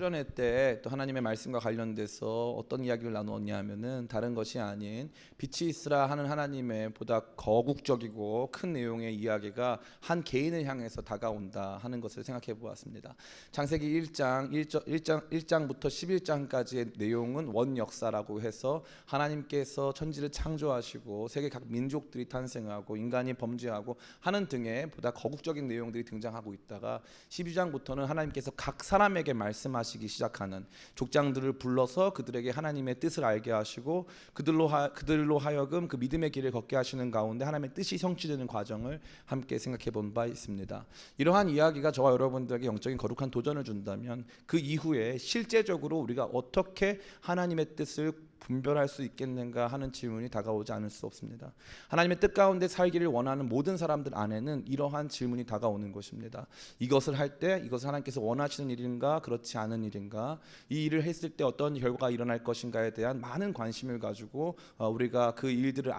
수련회 때 또 하나님의 말씀과 관련돼서 어떤 이야기를 나누었냐면은 다른 것이 아닌 빛이 있으라 하는 하나님의 보다 거국적이고 큰 내용의 이야기가 한 개인을 향해서 다가온다 하는 것을 생각해 보았습니다. 창세기 1장부터 11장까지의 내용은 원역사라고 해서 하나님께서 천지를 창조하시고 세계 각 민족들이 탄생하고 인간이 범죄하고 하는 등의 보다 거국적인 내용들이 등장하고 있다가 12장부터는 하나님께서 각 사람에게 말씀하시기 시작하는 족장들을 불러서 그들에게 하나님의 뜻을 알게 하시고 그들로 하여금 그 믿음의 길을 걷게 하시는 가운데 하나님의 뜻이 성취되는 과정을 함께 생각해 본 바 있습니다. 이러한 이야기가 저와 여러분들에게 영적인 거룩한 도전을 준다면 그 이후에 실제적으로 우리가 어떻게 하나님의 뜻을 분별할 수 있겠는가 하는 질문이 다가오지 않을 수 없습니다. 하나님의 뜻 가운데 살기를 원하는 모든 사람들 안에는 이러한 질문이 다가오는 것입니다. 이것을 할 때 이것을 하나님께서 원하시는 일인가 그렇지 않은 일인가, 이 일을 했을 때 어떤 결과가 일어날 것인가에 대한 많은 관심을 가지고 우리가 그 일들을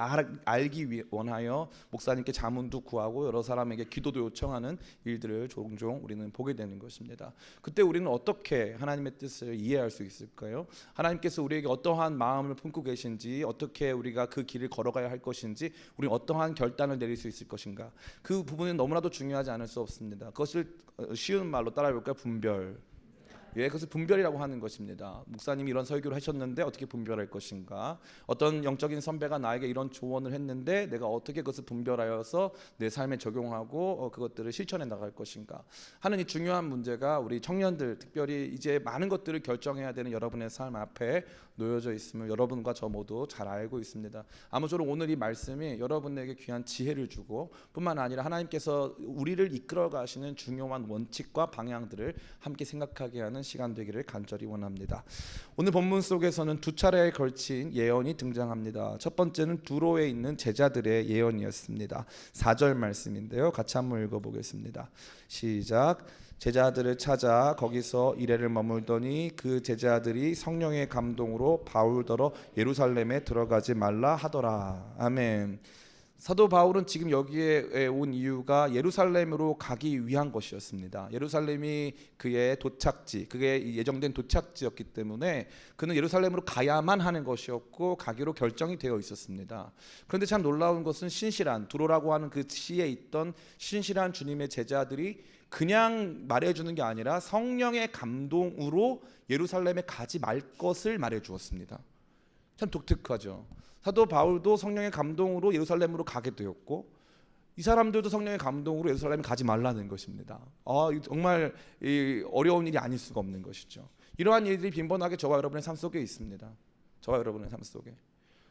알기 원하여 목사님께 자문도 구하고 여러 사람에게 기도도 요청하는 일들을 종종 우리는 보게 되는 것입니다. 그때 우리는 어떻게 하나님의 뜻을 이해할 수 있을까요? 하나님께서 우리에게 어떠한 마음을 품고 계신지, 어떻게 우리가 그 길을 걸어가야 할 것인지, 우리는 어떠한 결단을 내릴 수 있을 것인가, 그 부분은 너무나도 중요하지 않을 수 없습니다. 그것을 쉬운 말로 따라해볼까요? 분별. 예, 그것을 분별이라고 하는 것입니다. 목사님이 이런 설교를 하셨는데 어떻게 분별할 것인가, 어떤 영적인 선배가 나에게 이런 조언을 했는데 내가 어떻게 그것을 분별하여서 내 삶에 적용하고 그것들을 실천해 나갈 것인가 하는 이 중요한 문제가 우리 청년들, 특별히 이제 많은 것들을 결정해야 되는 여러분의 삶 앞에 놓여져 있음을 여러분과 저 모두 잘 알고 있습니다. 아무쪼록 오늘 이 말씀이 여러분에게 귀한 지혜를 주고 뿐만 아니라 하나님께서 우리를 이끌어 가시는 중요한 원칙과 방향들을 함께 생각하게 하는 시간 되기를 간절히 원합니다. 오늘 본문 속에서는 두 차례에 걸친 예언이 등장합니다. 첫 번째는 두로에 있는 제자들의 예언이었습니다. 4절 말씀인데요, 같이 한번 읽어보겠습니다. 시작. 제자들을 찾아 거기서 이레를 머물더니 그 제자들이 성령의 감동으로 바울더러 예루살렘에 들어가지 말라 하더라. 아멘. 사도 바울은 지금 여기에 온 이유가 예루살렘으로 가기 위한 것이었습니다. 예루살렘이 그의 도착지, 그게 예정된 도착지였기 때문에 그는 예루살렘으로 가야만 하는 것이었고 가기로 결정이 되어 있었습니다. 그런데 참 놀라운 것은 신실한, 두로라고 하는 그 시에 있던 신실한 주님의 제자들이 그냥 말해주는 게 아니라 성령의 감동으로 예루살렘에 가지 말 것을 말해주었습니다. 참 독특하죠. 사도 바울도 성령의 감동으로 예루살렘으로 가게 되었고 이 사람들도 성령의 감동으로 예루살렘에 가지 말라는 것입니다. 정말 어려운 일이 아닐 수가 없는 것이죠. 이러한 일들이 빈번하게 저와 여러분의 삶 속에 있습니다. 저와 여러분의 삶 속에.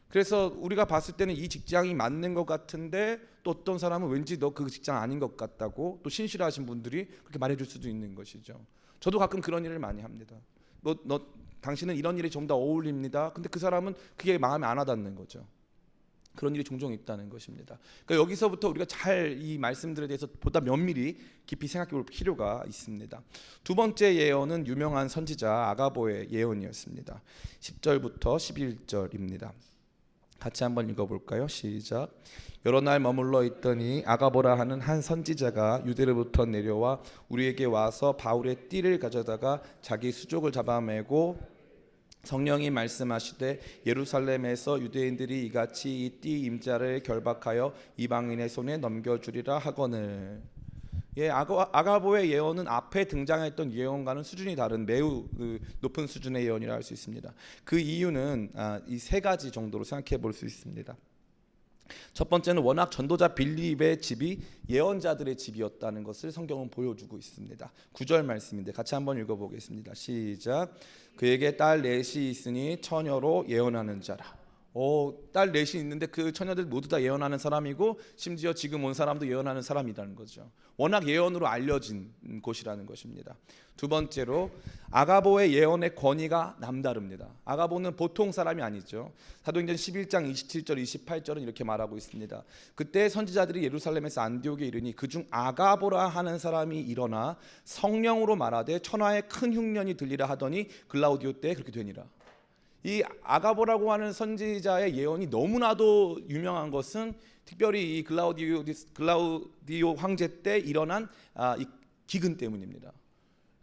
그래서 우리가 봤을 때는 이 직장이 맞는 것 같은데 또 어떤 사람은 왠지 너 그 직장 아닌 것 같다고 또 신실하신 분들이 그렇게 말해줄 수도 있는 것이죠. 저도 가끔 그런 일을 많이 합니다. 당신은 이런 일이 좀 더 어울립니다. 근데 그 사람은 그게 마음에 안 와닿는 거죠. 그런 일이 종종 있다는 것입니다. 그러니까 여기서부터 우리가 잘 이 말씀들에 대해서 보다 면밀히 깊이 생각해 볼 필요가 있습니다. 두 번째 예언은 유명한 선지자 아가보의 예언이었습니다. 10절부터 11절입니다. 같이 한번 읽어볼까요? 시작. 여러 날 머물러 있더니 아가보라 하는 한 선지자가 유대로부터 내려와 우리에게 와서 바울의 띠를 가져다가 자기 수족을 잡아매고 성령이 말씀하시되 예루살렘에서 유대인들이 이같이 이 띠 임자를 결박하여 이방인의 손에 넘겨주리라 하거늘. 예, 아가보의 예언은 앞에 등장했던 예언과는 수준이 다른 매우 높은 수준의 예언이라 할 수 있습니다. 그 이유는 이 세 가지 정도로 생각해 볼 수 있습니다. 첫 번째는 워낙 전도자 빌립의 집이 예언자들의 집이었다는 것을 성경은 보여주고 있습니다. 9절 말씀인데 같이 한번 읽어보겠습니다. 시작. 그에게 딸 넷이 있으니 처녀로 예언하는 자라. 딸 넷이 있는데 그 처녀들 모두 다 예언하는 사람이고 심지어 지금 온 사람도 예언하는 사람이라는 거죠. 워낙 예언으로 알려진 곳이라는 것입니다. 두 번째로 아가보의 예언의 권위가 남다릅니다. 아가보는 보통 사람이 아니죠. 사도행전 11장 27절 28절은 이렇게 말하고 있습니다. 그때 선지자들이 예루살렘에서 안디옥에 이르니 그중 아가보라 하는 사람이 일어나 성령으로 말하되 천하에 큰 흉년이 들리라 하더니 글라우디오 때에 그렇게 되니라. 이 아가보라고 하는 선지자의 예언이 너무나도 유명한 것은 특별히 이 글라우디오 황제 때 일어난 이 기근 때문입니다.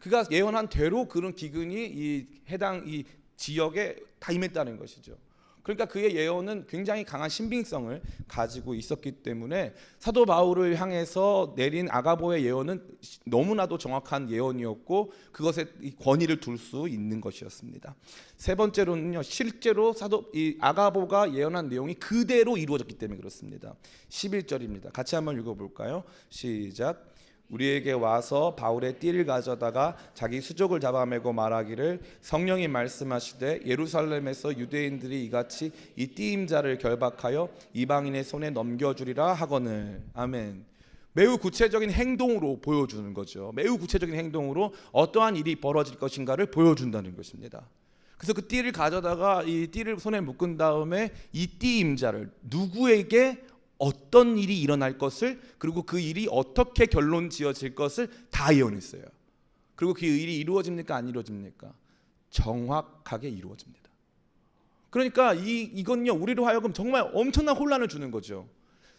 그가 예언한 대로 그런 기근이 이 해당 이 지역에 다 임했다는 것이죠. 그러니까 그의 예언은 굉장히 강한 신빙성을 가지고 있었기 때문에 사도 바울을 향해서 내린 아가보의 예언은 너무나도 정확한 예언이었고 그것에 권위를 둘 수 있는 것이었습니다. 세 번째로는요, 실제로 이 아가보가 예언한 내용이 그대로 이루어졌기 때문에 그렇습니다. 11절입니다. 같이 한번 읽어볼까요? 시작. 우리에게 와서 바울의 띠를 가져다가 자기 수족을 잡아매고 말하기를 성령이 말씀하시되 예루살렘에서 유대인들이 이같이 이 띠임자를 결박하여 이방인의 손에 넘겨주리라 하거늘. 아멘. 매우 구체적인 행동으로 보여주는 거죠. 매우 구체적인 행동으로 어떠한 일이 벌어질 것인가를 보여준다는 것입니다. 그래서 그 띠를 가져다가 이 띠를 손에 묶은 다음에 이 띠임자를 누구에게 어떤 일이 일어날 것을, 그리고 그 일이 어떻게 결론 지어질 것을 다 예언했어요. 그리고 그 일이 이루어집니까 안 이루어집니까? 정확하게 이루어집니다. 그러니까 이건요, 우리로 하여금 정말 엄청난 혼란을 주는 거죠.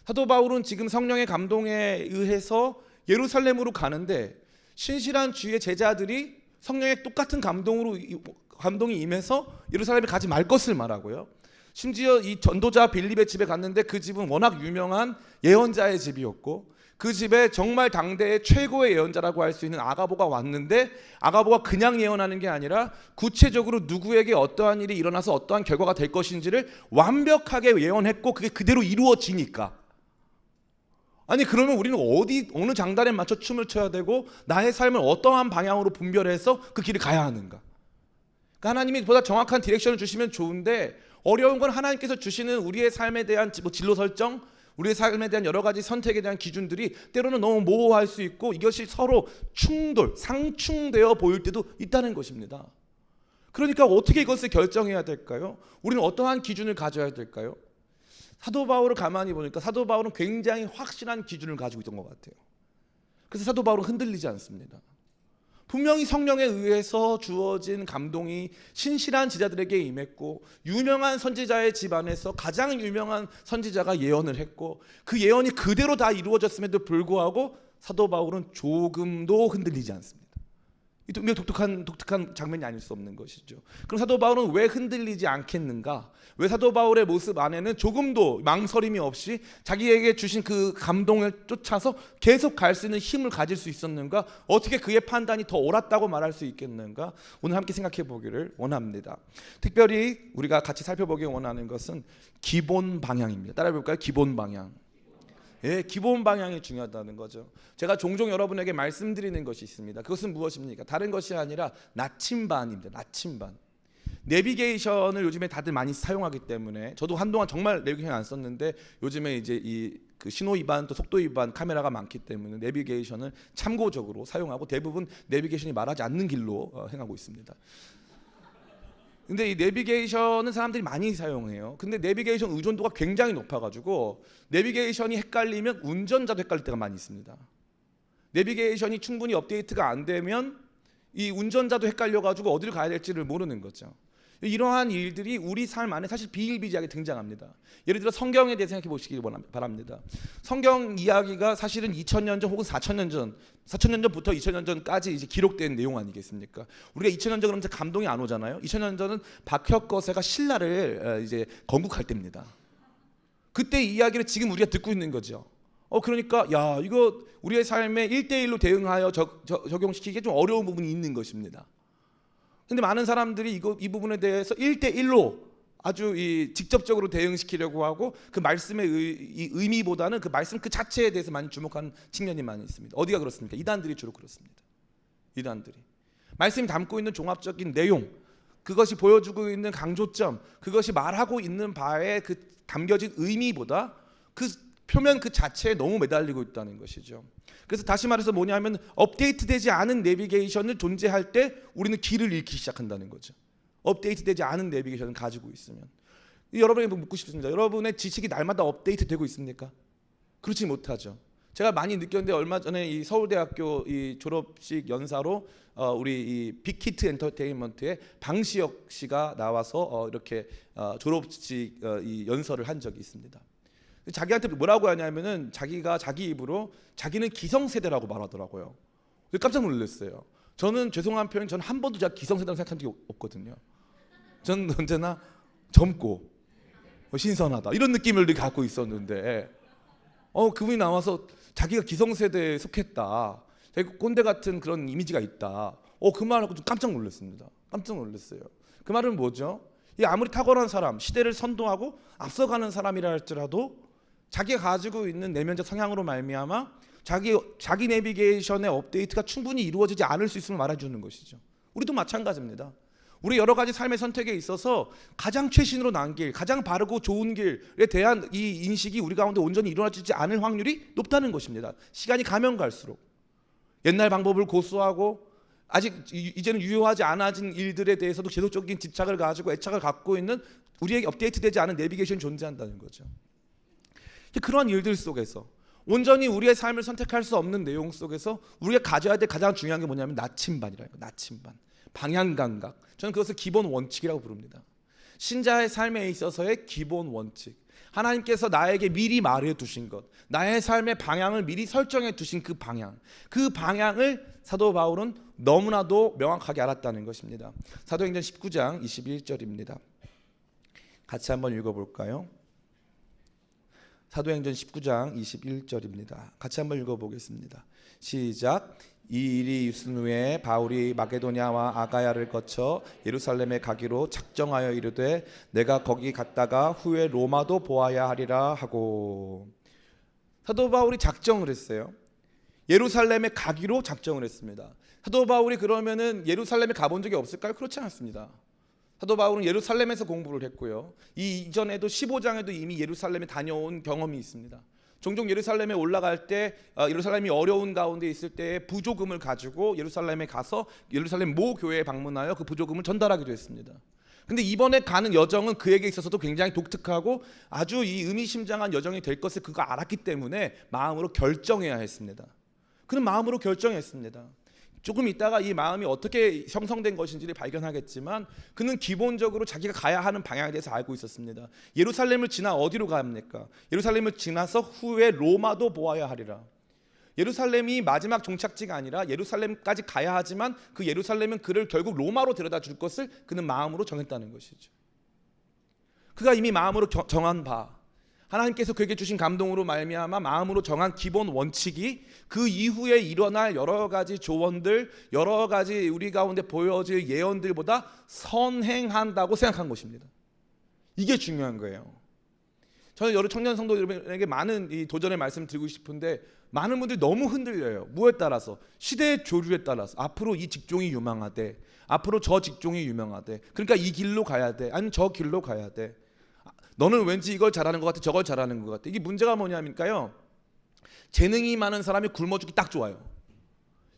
사도 바울은 지금 성령의 감동에 의해서 예루살렘으로 가는데 신실한 주의 제자들이 성령의 똑같은 감동이 임해서 예루살렘에 가지 말 것을 말하고요. 심지어 이 전도자 빌립의 집에 갔는데 그 집은 워낙 유명한 예언자의 집이었고 그 집에 정말 당대의 최고의 예언자라고 할 수 있는 아가보가 왔는데 아가보가 그냥 예언하는 게 아니라 구체적으로 누구에게 어떠한 일이 일어나서 어떠한 결과가 될 것인지를 완벽하게 예언했고 그게 그대로 이루어지니까, 아니 그러면 우리는 어느 장단에 맞춰 춤을 춰야 되고 나의 삶을 어떠한 방향으로 분별해서 그 길을 가야 하는가? 그러니까 하나님이 보다 정확한 디렉션을 주시면 좋은데 어려운 건 하나님께서 주시는 우리의 삶에 대한 진로 설정, 우리의 삶에 대한 여러 가지 선택에 대한 기준들이 때로는 너무 모호할 수 있고 이것이 서로 상충되어 보일 때도 있다는 것입니다. 그러니까 어떻게 이것을 결정해야 될까요? 우리는 어떠한 기준을 가져야 될까요? 사도 바울을 가만히 보니까 사도 바울은 굉장히 확실한 기준을 가지고 있던 것 같아요. 그래서 사도 바울은 흔들리지 않습니다. 분명히 성령에 의해서 주어진 감동이 신실한 지자들에게 임했고 유명한 선지자의 집안에서 가장 유명한 선지자가 예언을 했고 그 예언이 그대로 다 이루어졌음에도 불구하고 사도 바울은 조금도 흔들리지 않습니다. 이 매우 독특한 장면이 아닐 수 없는 것이죠. 그럼 사도 바울은 왜 흔들리지 않겠는가? 왜 사도 바울의 모습 안에는 조금도 망설임이 없이 자기에게 주신 그 감동을 쫓아서 계속 갈 수 있는 힘을 가질 수 있었는가? 어떻게 그의 판단이 더 옳았다고 말할 수 있겠는가? 오늘 함께 생각해 보기를 원합니다. 특별히 우리가 같이 살펴보기 원하는 것은 기본 방향입니다. 따라해 볼까요? 기본 방향. 예, 기본 방향이 중요하다는 거죠. 제가 종종 여러분에게 말씀드리는 것이 있습니다. 그것은 무엇입니까? 다른 것이 아니라 나침반입니다. 나침반. 내비게이션을 요즘에 다들 많이 사용하기 때문에 저도 한동안 정말 내비게이션 안 썼는데 요즘에 이제 그 신호 위반 또 속도 위반 카메라가 많기 때문에 내비게이션을 참고적으로 사용하고 대부분 내비게이션이 말하지 않는 길로 행하고 있습니다. 근데 이 내비게이션은 사람들이 많이 사용해요. 근데 내비게이션 의존도가 굉장히 높아가지고 내비게이션이 헷갈리면 운전자도 헷갈릴 때가 많이 있습니다. 내비게이션이 충분히 업데이트가 안 되면 이 운전자도 헷갈려가지고 어디를 가야 될지를 모르는 거죠. 이러한 일들이 우리 삶 안에 사실 비일비재하게 등장합니다. 예를 들어 성경에 대해 생각해 보시기 바랍니다. 성경 이야기가 사실은 2000년 전 혹은 4000년 전부터 2000년 전까지 이제 기록된 내용 아니겠습니까? 우리가 2000년 전 그러면 감동이 안 오잖아요. 2000년 전은 박혁거세가 신라를 이제 건국할 때입니다. 그때 이야기를 지금 우리가 듣고 있는 거죠. 그러니까 야 이거 우리의 삶에 1대1로 대응하여 적용시키기 좀 어려운 부분이 있는 것입니다. 근데 많은 사람들이 이 부분에 대해서 1대1로 아주 직접적으로 대응시키려고 하고 그 말씀의 의미보다는 그 말씀 그 자체에 대해서 많이 주목하는 측면이 많이 있습니다. 어디가 그렇습니까? 이단들이 주로 그렇습니다. 이단들이 말씀이 담고 있는 종합적인 내용, 그것이 보여주고 있는 강조점, 그것이 말하고 있는 바에 그 담겨진 의미보다 그 표면 그 자체에 너무 매달리고 있다는 것이죠. 그래서 다시 말해서 뭐냐면 업데이트되지 않은 내비게이션을 존재할 때 우리는 길을 잃기 시작한다는 거죠. 업데이트되지 않은 내비게이션을 가지고 있으면. 여러분에게 묻고 싶습니다. 여러분의 지식이 날마다 업데이트되고 있습니까? 그렇지 못하죠. 제가 많이 느꼈는데 얼마 전에 이 서울대학교 이 졸업식 연사로 우리 이 빅히트 엔터테인먼트의 방시혁 씨가 나와서 이렇게 졸업식 이 연설을 한 적이 있습니다. 자기한테 뭐라고 하냐면은 자기가 자기 입으로 자기는 기성세대라고 말하더라고요. 깜짝 놀랐어요. 저는 죄송한 표현, 저는 한 번도 제가 기성세대라고 생각한 적이 없거든요. 저는 언제나 젊고 신선하다 이런 느낌을 늘 갖고 있었는데 그분이 나와서 자기가 기성세대에 속했다, 자기 꼰대 같은 그런 이미지가 있다, 그 말하고 좀 깜짝 놀랐습니다. 깜짝 놀랐어요. 그 말은 뭐죠? 이 아무리 탁월한 사람, 시대를 선도하고 앞서가는 사람이라 할지라도 자기가 가지고 있는 내면적 성향으로 말미암아 자기 내비게이션의 업데이트가 충분히 이루어지지 않을 수 있음을 말해주는 것이죠. 우리도 마찬가지입니다. 우리 여러 가지 삶의 선택에 있어서 가장 최신으로 난 길, 가장 바르고 좋은 길에 대한 이 인식이 우리 가운데 온전히 일어나지 않을 확률이 높다는 것입니다. 시간이 가면 갈수록 옛날 방법을 고수하고 아직 이제는 유효하지 않아진 일들에 대해서도 계속적인 집착을 가지고 애착을 갖고 있는 우리에게 업데이트되지 않은 내비게이션이 존재한다는 거죠. 그러한 일들 속에서 온전히 우리의 삶을 선택할 수 없는 내용 속에서 우리가 가져야 될 가장 중요한 게 뭐냐면 나침반이라는 거예요. 나침반, 방향감각. 저는 그것을 기본 원칙이라고 부릅니다. 신자의 삶에 있어서의 기본 원칙. 하나님께서 나에게 미리 말해 두신 것, 나의 삶의 방향을 미리 설정해 두신 그 방향을 사도 바울은 너무나도 명확하게 알았다는 것입니다. 사도행전 19장 21절입니다. 같이 한번 읽어볼까요? 사도행전 19장 21절입니다. 같이 한번 읽어보겠습니다. 시작. 이 일이 있은 후에 바울이 마게도냐와 아가야를 거쳐 예루살렘에 가기로 작정하여 이르되 내가 거기 갔다가 후에 로마도 보아야 하리라 하고. 사도 바울이 작정을 했어요. 예루살렘에 가기로 작정을 했습니다. 사도 바울이 그러면은 예루살렘에 가본 적이 없을까요? 그렇지 않습니다. 사도 바울은 예루살렘에서 공부를 했고요. 이 이전에도 15장에도 이미 예루살렘에 다녀온 경험이 있습니다. 종종 예루살렘에 올라갈 때 예루살렘이 어려운 가운데 있을 때 부조금을 가지고 예루살렘에 가서 예루살렘 모 교회에 방문하여 그 부조금을 전달하기도 했습니다. 근데 이번에 가는 여정은 그에게 있어서도 굉장히 독특하고 아주 이 의미심장한 여정이 될 것을 그가 알았기 때문에 마음으로 결정해야 했습니다. 그는 마음으로 결정했습니다. 조금 있다가 이 마음이 어떻게 형성된 것인지를 발견하겠지만 그는 기본적으로 자기가 가야 하는 방향에 대해서 알고 있었습니다. 예루살렘을 지나 어디로 갑니까? 예루살렘을 지나서 후에 로마도 보아야 하리라. 예루살렘이 마지막 종착지가 아니라 예루살렘까지 가야 하지만 그 예루살렘은 그를 결국 로마로 데려다 줄 것을 그는 마음으로 정했다는 것이죠. 그가 이미 마음으로 정한 바, 하나님께서 그에게 주신 감동으로 말미암아 마음으로 정한 기본 원칙이 그 이후에 일어날 여러 가지 조언들, 여러 가지 우리 가운데 보여질 예언들보다 선행한다고 생각한 것입니다. 이게 중요한 거예요. 저는 여러 청년 성도 여러분에게 많은 이 도전의 말씀을 드리고 싶은데 많은 분들이 너무 흔들려요. 무엇에 따라서? 시대의 조류에 따라서. 앞으로 이 직종이 유명하대, 앞으로 저 직종이 유명하대, 그러니까 이 길로 가야 돼, 아니면 저 길로 가야 돼. 너는 왠지 이걸 잘하는 것 같아, 저걸 잘하는 것 같아. 이게 문제가 뭐냐면요, 재능이 많은 사람이 굶어 죽기 딱 좋아요.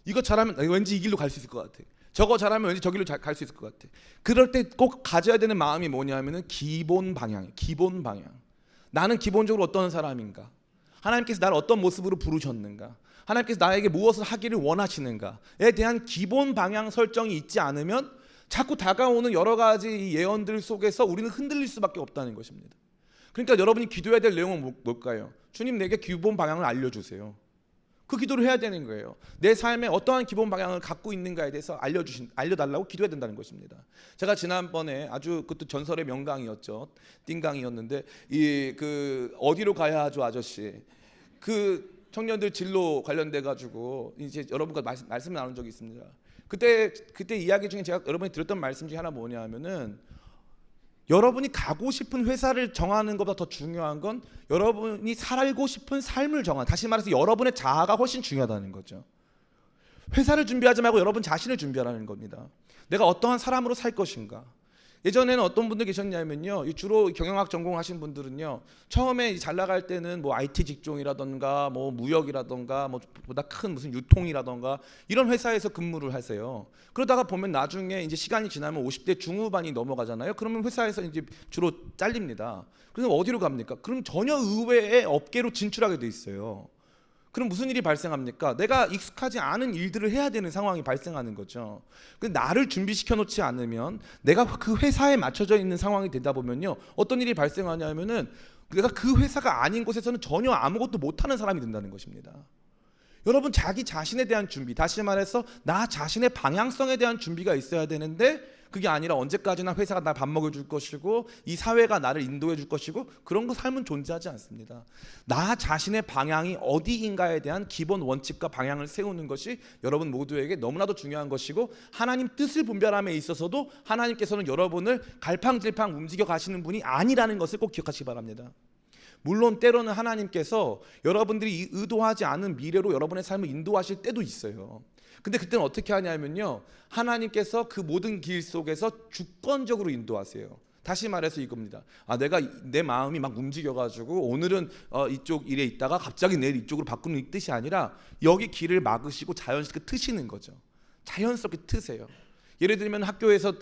이거 잘하면 왠지 이 길로 갈 수 있을 것 같아, 저거 잘하면 왠지 저 길로 갈 수 있을 것 같아. 그럴 때 꼭 가져야 되는 마음이 뭐냐면은 기본 방향. 나는 기본적으로 어떤 사람인가, 하나님께서 나를 어떤 모습으로 부르셨는가, 하나님께서 나에게 무엇을 하기를 원하시는가에 대한 기본 방향 설정이 있지 않으면 자꾸 다가오는 여러 가지 예언들 속에서 우리는 흔들릴 수밖에 없다는 것입니다. 그러니까 여러분이 기도해야 될 내용은 뭘까요? 주님, 내게 기본 방향을 알려주세요. 그 기도를 해야 되는 거예요. 내 삶에 어떠한 기본 방향을 갖고 있는가에 대해서 알려달라고 기도해야 된다는 것입니다. 제가 지난번에 아주 그것도 전설의 명강이었죠. 띵강이었는데 그 어디로 가야 하죠, 아저씨. 그 청년들 진로 관련돼 가지고 이제 여러분과 말씀을 나눈 적이 있습니다. 그때 이야기 중에 제가 여러분이 들었던 말씀 중에 하나 뭐냐면은, 여러분이 가고 싶은 회사를 정하는 것보다 더 중요한 건 여러분이 살고 싶은 삶을 정하는, 다시 말해서 여러분의 자아가 훨씬 중요하다는 거죠. 회사를 준비하지 말고 여러분 자신을 준비하라는 겁니다. 내가 어떠한 사람으로 살 것인가. 예전에는 어떤 분들 계셨냐면요, 주로 경영학 전공하신 분들은요, 처음에 잘 나갈 때는 뭐 IT 직종이라던가 뭐 무역이라던가 뭐 보다 큰 무슨 유통이라던가 이런 회사에서 근무를 하세요. 그러다가 보면 나중에 이제 시간이 지나면 50대 중후반이 넘어가잖아요. 그러면 회사에서 이제 주로 잘립니다. 그래서 어디로 갑니까? 그럼 전혀 의외의 업계로 진출하게 돼 있어요. 그럼 무슨 일이 발생합니까? 내가 익숙하지 않은 일들을 해야 되는 상황이 발생하는 거죠. 근데 나를 준비시켜 놓지 않으면, 내가 그 회사에 맞춰져 있는 상황이 되다 보면요, 어떤 일이 발생하냐면은 내가 그 회사가 아닌 곳에서는 전혀 아무것도 못하는 사람이 된다는 것입니다. 여러분 자기 자신에 대한 준비, 다시 말해서 나 자신의 방향성에 대한 준비가 있어야 되는데 그게 아니라 언제까지나 회사가 날 밥 먹여줄 것이고 이 사회가 나를 인도해 줄 것이고 그런 거 삶은 존재하지 않습니다. 나 자신의 방향이 어디인가에 대한 기본 원칙과 방향을 세우는 것이 여러분 모두에게 너무나도 중요한 것이고 하나님 뜻을 분별함에 있어서도 하나님께서는 여러분을 갈팡질팡 움직여 가시는 분이 아니라는 것을 꼭 기억하시기 바랍니다. 물론 때로는 하나님께서 여러분들이 의도하지 않은 미래로 여러분의 삶을 인도하실 때도 있어요. 근데 그때는 어떻게 하냐면요, 하나님께서 그 모든 길 속에서 주권적으로 인도하세요. 다시 말해서 이겁니다. 내가 내 마음이 막 움직여가지고 오늘은 이쪽 일에 있다가 갑자기 내일 이쪽으로 바꾸는 이 뜻이 아니라 여기 길을 막으시고 자연스럽게 트시는 거죠. 자연스럽게 트세요. 예를 들면 학교에서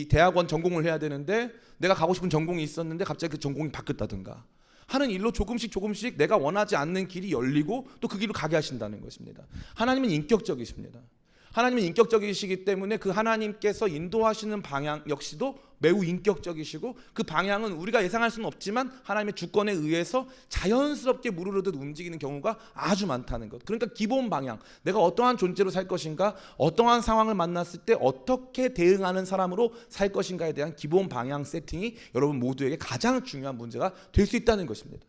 대학원 전공을 해야 되는데 내가 가고 싶은 전공이 있었는데 갑자기 그 전공이 바뀌었다든가 하는 일로 조금씩 내가 원하지 않는 길이 열리고 또 그 길로 가게 하신다는 것입니다. 하나님은 인격적이십니다. 하나님은 인격적이시기 때문에 그 하나님께서 인도하시는 방향 역시도 매우 인격적이시고 그 방향은 우리가 예상할 수는 없지만 하나님의 주권에 의해서 자연스럽게 무르르듯 움직이는 경우가 아주 많다는 것. 그러니까 기본 방향, 내가 어떠한 존재로 살 것인가, 어떠한 상황을 만났을 때 어떻게 대응하는 사람으로 살 것인가에 대한 기본 방향 세팅이 여러분 모두에게 가장 중요한 문제가 될 수 있다는 것입니다.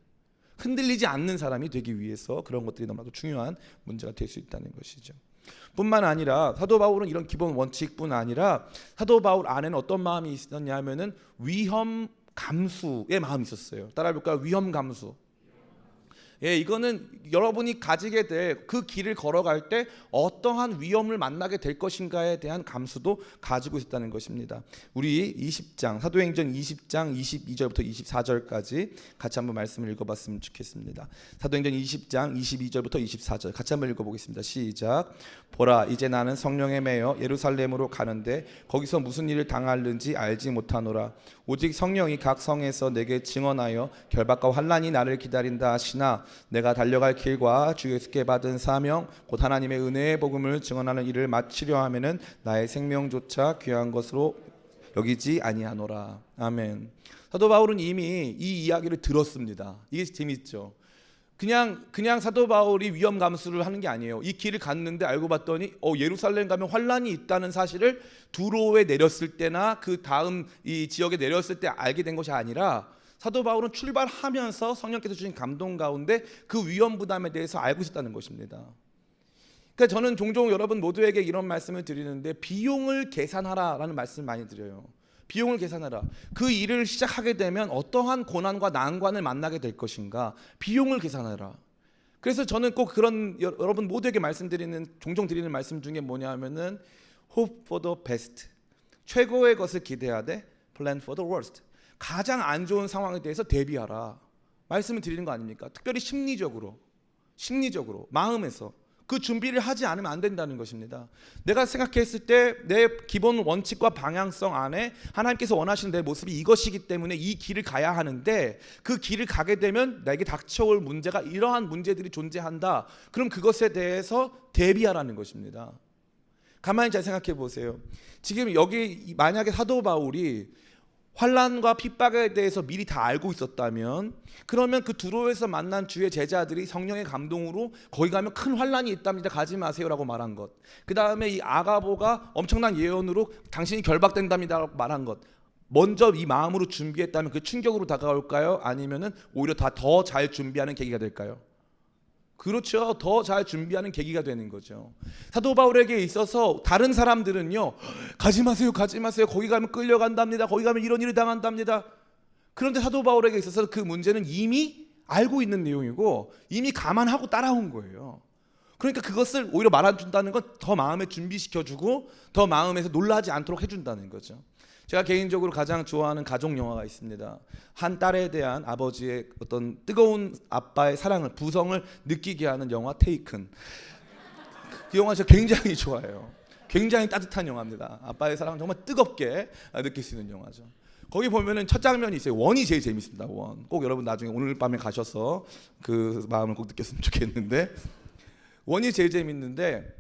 흔들리지 않는 사람이 되기 위해서 그런 것들이 너무나도 중요한 문제가 될 수 있다는 것이죠. 뿐만 아니라 사도 바울은 이런 기본 원칙뿐 아니라 사도 바울 안에는 어떤 마음이 있었냐면은 위험 감수의 마음이 있었어요. 따라해 볼까요? 위험 감수. 예, 이거는 여러분이 가지게 될 그 길을 걸어갈 때 어떠한 위험을 만나게 될 것인가에 대한 감수도 가지고 있었다는 것입니다. 우리 20장 사도행전 20장 22절부터 24절까지 같이 한번 말씀을 읽어봤으면 좋겠습니다. 사도행전 20장 22절부터 24절 같이 한번 읽어보겠습니다. 시작. 보라, 이제 나는 성령에 매여 예루살렘으로 가는데 거기서 무슨 일을 당하는지 알지 못하노라. 오직 성령이 각 성에서 내게 증언하여 결박과 환난이 나를 기다린다 하시나 내가 달려갈 길과 주 예수께 받은 사명 곧 하나님의 은혜의 복음을 증언하는 일을 마치려 하면은 나의 생명조차 귀한 것으로 여기지 아니하노라. 아멘. 사도 바울은 이미 이 이야기를 들었습니다. 이게 재밌죠. 그냥 사도 바울이 위험 감수를 하는 게 아니에요. 이 길을 갔는데 알고 봤더니 예루살렘 가면 환란이 있다는 사실을 두로에 내렸을 때나 그 다음 이 지역에 내렸을 때 알게 된 것이 아니라 사도 바울은 출발하면서 성령께서 주신 감동 가운데 그 위험 부담에 대해서 알고 있었다는 것입니다. 그러니까 저는 종종 여러분 모두에게 이런 말씀을 드리는데 비용을 계산하라라는 말씀을 많이 드려요. 비용을 계산하라. 그 일을 시작하게 되면 어떠한 고난과 난관을 만나게 될 것인가. 비용을 계산하라. 그래서 저는 꼭 그런 여러분 모두에게 종종 드리는 말씀 중에 뭐냐면은 hope for the best. 최고의 것을 기대하되 plan for the worst. 가장 안 좋은 상황에 대해서 대비하라. 말씀을 드리는 거 아닙니까? 특별히 심리적으로 마음에서 그 준비를 하지 않으면 안 된다는 것입니다. 내가 생각했을 때 내 기본 원칙과 방향성 안에 하나님께서 원하시는 내 모습이 이것이기 때문에 이 길을 가야 하는데 그 길을 가게 되면 나에게 닥쳐올 문제가 이러한 문제들이 존재한다. 그럼 그것에 대해서 대비하라는 것입니다. 가만히 잘 생각해 보세요. 지금 여기 만약에 사도 바울이 환난과 핍박에 대해서 미리 다 알고 있었다면 그러면 그 두로에서 만난 주의 제자들이 성령의 감동으로 거기 가면 큰 환난이 있답니다. 가지 마세요라고 말한 것. 그 다음에 이 아가보가 엄청난 예언으로 당신이 결박된답니다라고 말한 것. 먼저 이 마음으로 준비했다면 그 충격으로 다가올까요? 아니면은 오히려 더 잘 준비하는 계기가 될까요? 그렇죠. 더 잘 준비하는 계기가 되는 거죠. 사도 바울에게 있어서 다른 사람들은요, 가지 마세요. 거기 가면 끌려간답니다. 거기 가면 이런 일을 당한답니다. 그런데 사도 바울에게 있어서 그 문제는 이미 알고 있는 내용이고 이미 감안하고 따라온 거예요. 그러니까 그것을 오히려 말해준다는 건 더 마음에 준비시켜주고 더 마음에서 놀라지 않도록 해준다는 거죠. 제가 개인적으로 가장 좋아하는 가족 영화가 있습니다. 한 딸에 대한 아버지의 어떤 뜨거운 아빠의 사랑을, 부성을 느끼게 하는 영화 테이큰. 그 영화 제가 굉장히 좋아해요. 굉장히 따뜻한 영화입니다. 아빠의 사랑을 정말 뜨겁게 느낄 수 있는 영화죠. 거기 보면은 첫 장면이 있어요. 원이 제일 재밌습니다. 원. 꼭 여러분 나중에 오늘 밤에 가셔서 그 마음을 꼭 느꼈으면 좋겠는데 원이 제일 재밌는데